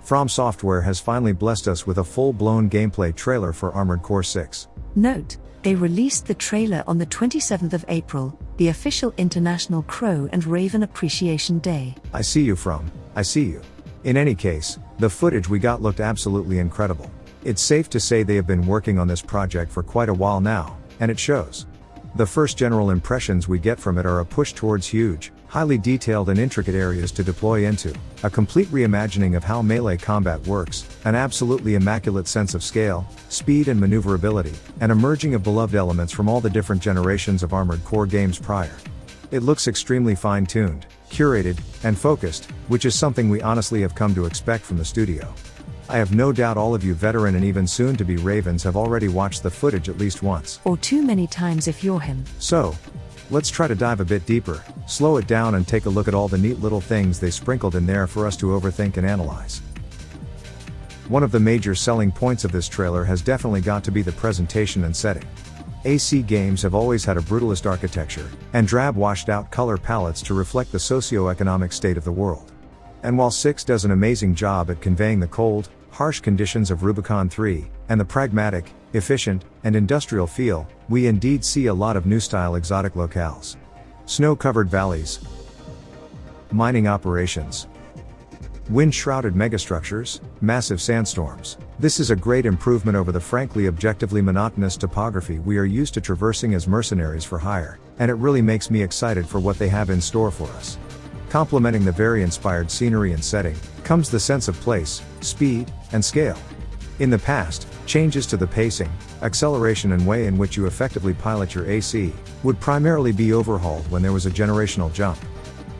From Software has finally blessed us with a full-blown gameplay trailer for Armored Core 6. Note, they released the trailer on the 27th of April, the official International Crow and Raven Appreciation Day. I see you I see you. In any case, the footage we got looked absolutely incredible. It's safe to say they have been working on this project for quite a while now, and it shows. The first general impressions we get from it are a push towards huge, highly detailed and intricate areas to deploy into, a complete reimagining of how melee combat works, an absolutely immaculate sense of scale, speed and maneuverability, and a merging of beloved elements from all the different generations of Armored Core games prior. It looks extremely fine-tuned, curated, and focused, which is something we honestly have come to expect from the studio. I have no doubt all of you veteran and even soon-to-be Ravens have already watched the footage at least once. Or too many times if you're him. So, let's try to dive a bit deeper, slow it down and take a look at all the neat little things they sprinkled in there for us to overthink and analyze. One of the major selling points of this trailer has definitely got to be the presentation and setting. AC games have always had a brutalist architecture, and drab washed-out color palettes to reflect the socio-economic state of the world. And while 6 does an amazing job at conveying the cold, harsh conditions of Rubicon 3, and the pragmatic, efficient, and industrial feel, we indeed see a lot of new-style exotic locales. Snow-covered valleys, mining operations, wind-shrouded megastructures, massive sandstorms. This is a great improvement over the frankly objectively monotonous topography we are used to traversing as mercenaries for hire, and it really makes me excited for what they have in store for us. Complementing the very inspired scenery and setting, comes the sense of place, speed, and scale. In the past, changes to the pacing, acceleration and way in which you effectively pilot your AC, would primarily be overhauled when there was a generational jump.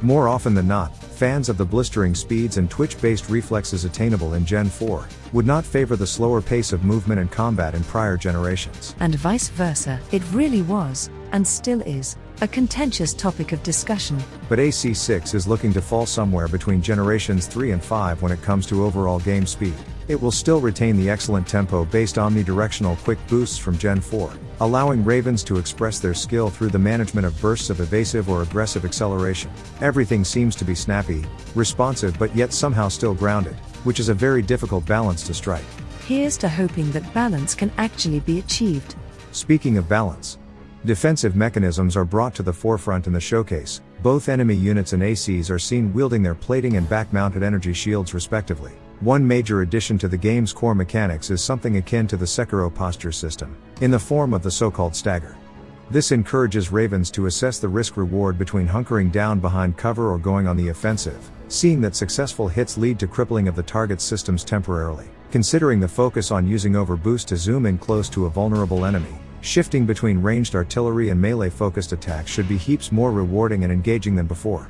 More often than not, fans of the blistering speeds and twitch-based reflexes attainable in Gen 4, would not favor the slower pace of movement and combat in prior generations. And vice versa, it really was, and still is, a contentious topic of discussion. But AC6 is looking to fall somewhere between generations 3 and 5 when it comes to overall game speed. It will still retain the excellent tempo-based omnidirectional quick boosts from Gen 4, allowing Ravens to express their skill through the management of bursts of evasive or aggressive acceleration. Everything seems to be snappy, responsive but yet somehow still grounded, which is a very difficult balance to strike. Here's to hoping that balance can actually be achieved. Speaking of balance, defensive mechanisms are brought to the forefront in the showcase. Both enemy units and ACs are seen wielding their plating and back-mounted energy shields respectively. One major addition to the game's core mechanics is something akin to the Sekiro posture system, in the form of the so-called stagger. This encourages Ravens to assess the risk-reward between hunkering down behind cover or going on the offensive, seeing that successful hits lead to crippling of the target's systems temporarily. Considering the focus on using overboost to zoom in close to a vulnerable enemy, shifting between ranged artillery and melee-focused attacks should be heaps more rewarding and engaging than before.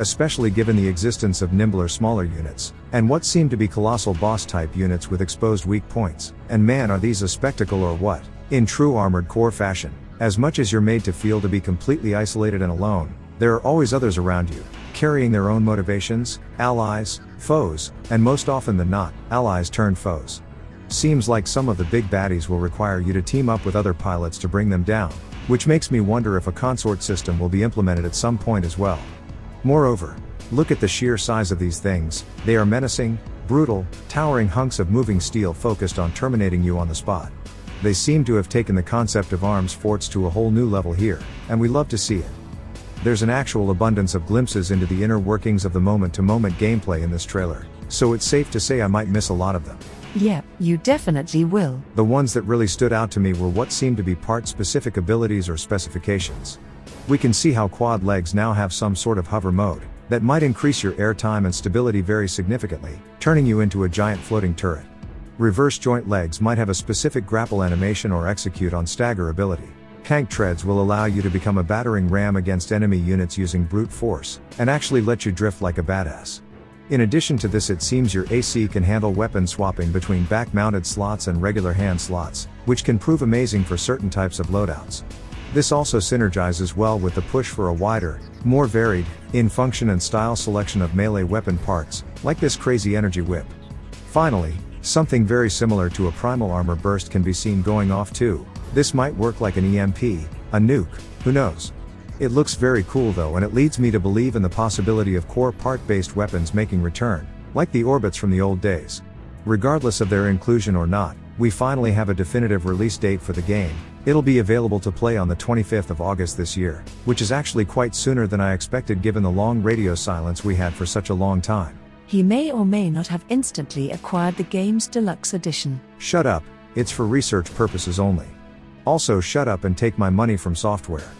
Especially given the existence of nimbler smaller units, and what seem to be colossal boss-type units with exposed weak points. And man, are these a spectacle or what? In true Armored Core fashion, as much as you're made to feel to be completely isolated and alone, there are always others around you, carrying their own motivations, allies, foes, and most often than not, allies turned foes. Seems like some of the big baddies will require you to team up with other pilots to bring them down, which makes me wonder if a consort system will be implemented at some point as well. Moreover, look at the sheer size of these things. They are menacing, brutal, towering hunks of moving steel focused on terminating you on the spot. They seem to have taken the concept of arms forts to a whole new level here, and we love to see it. There's an actual abundance of glimpses into the inner workings of the moment-to-moment gameplay in this trailer, so it's safe to say I might miss a lot of them. Yep, you definitely will. The ones that really stood out to me were what seemed to be part-specific abilities or specifications. We can see how quad legs now have some sort of hover mode, that might increase your airtime and stability very significantly, turning you into a giant floating turret. Reverse joint legs might have a specific grapple animation or execute on stagger ability. Tank treads will allow you to become a battering ram against enemy units using brute force, and actually let you drift like a badass. In addition to this, it seems your AC can handle weapon swapping between back-mounted slots and regular hand slots, which can prove amazing for certain types of loadouts. This also synergizes well with the push for a wider, more varied, in function and style selection of melee weapon parts, like this crazy energy whip. Finally, something very similar to a primal armor burst can be seen going off too. This might work like an EMP, a nuke, who knows. It looks very cool though, and it leads me to believe in the possibility of core part-based weapons making return, Like the orbits from the old days. Regardless of their inclusion or not, we finally have a definitive release date for the game. It'll be available to play on the 25th of August this year, which is actually quite sooner than I expected given the long radio silence we had for such a long time. He may or may not have instantly acquired the game's deluxe edition. Shut up, it's for research purposes only. Also shut up and take my money from software.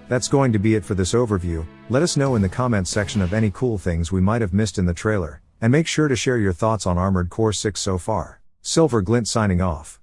That's going to be it for this overview. Let us know in the comments section of any cool things we might have missed in the trailer, and make sure to share your thoughts on Armored Core 6 so far. Silver Glint signing off.